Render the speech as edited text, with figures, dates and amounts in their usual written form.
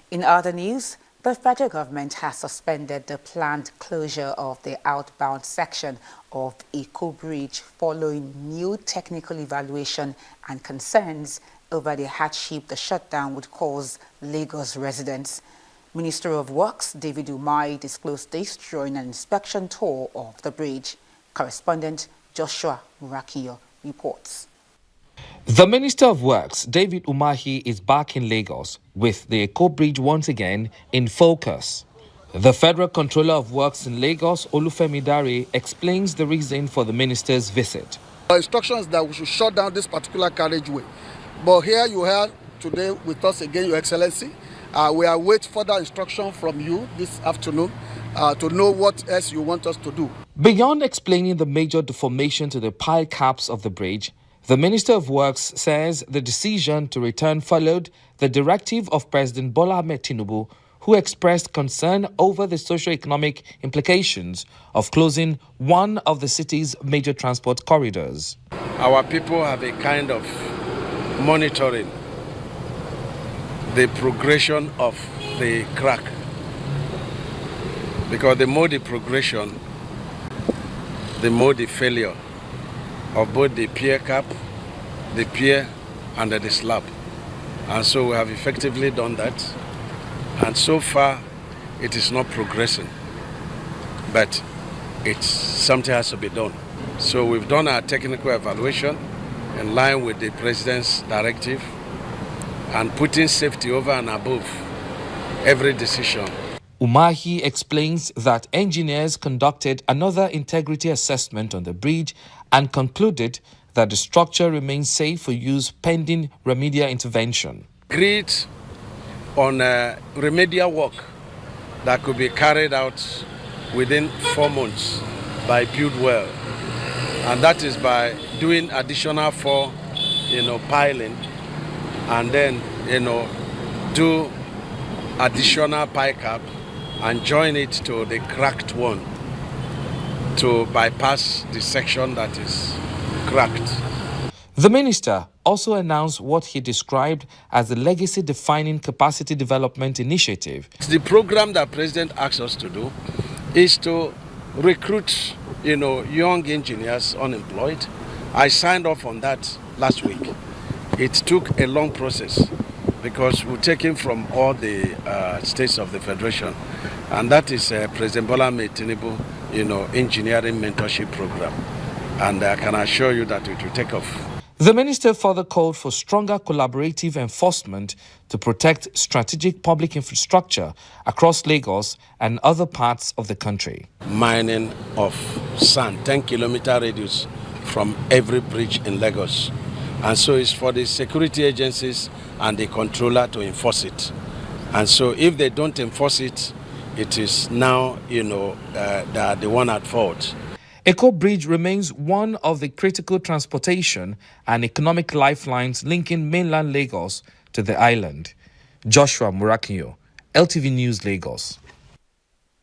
In other news, the federal government has suspended the planned closure of the outbound section of Eco Bridge following new technical evaluation and concerns over the hardship the shutdown would cause Lagos residents. Minister of Works David Umahi disclosed this during an inspection tour of the bridge. Correspondent Joshua Murakiyo reports. The Minister of Works, David Umahi, is back in Lagos with the Eco Bridge once again in focus. The Federal Controller of Works in Lagos, Olufemi Dare, explains the reason for the minister's visit. The instructions that we should shut down this particular carriageway. But here you are today with us again, Your Excellency. We are waiting for further instruction from you this afternoon to know what else you want us to do. Beyond explaining the major deformation to the pile caps of the bridge, the Minister of Works says the decision to return followed the directive of President Bola Ahmed Tinubu, who expressed concern over the socio-economic implications of closing one of the city's major transport corridors. Our people have a kind of monitoring the progression of the crack, because the more the progression, the more the failure of both the pier cap, the pier, and the slab. And so we have effectively done that. And so far, it is not progressing. But something has to be done. So we've done our technical evaluation in line with the President's directive and putting safety over and above every decision. Umahi explains that engineers conducted another integrity assessment on the bridge and concluded that the structure remains safe for use pending remedial intervention. Agreed on remedial work that could be carried out within 4 months by Buildwell, and that is by doing additional 4, piling, and then do additional pile cap and join it to the cracked one to bypass the section that is cracked. The minister also announced what he described as the legacy-defining capacity development initiative. The program that President asked us to do is to recruit, young engineers unemployed. I signed off on that last week. It took a long process because we're taking from all the states of the Federation, and that is President Bola Ahmed Tinubu, engineering mentorship program. And I can assure you that it will take off. The minister further called for stronger collaborative enforcement to protect strategic public infrastructure across Lagos and other parts of the country. Mining of sand, 10-kilometer radius from every bridge in Lagos. And so it's for the security agencies and the controller to enforce it. And so if they don't enforce it, it is now, they are the one at fault. Eco Bridge remains one of the critical transportation and economic lifelines linking mainland Lagos to the island. Joshua Murakiyo, LTV News, Lagos.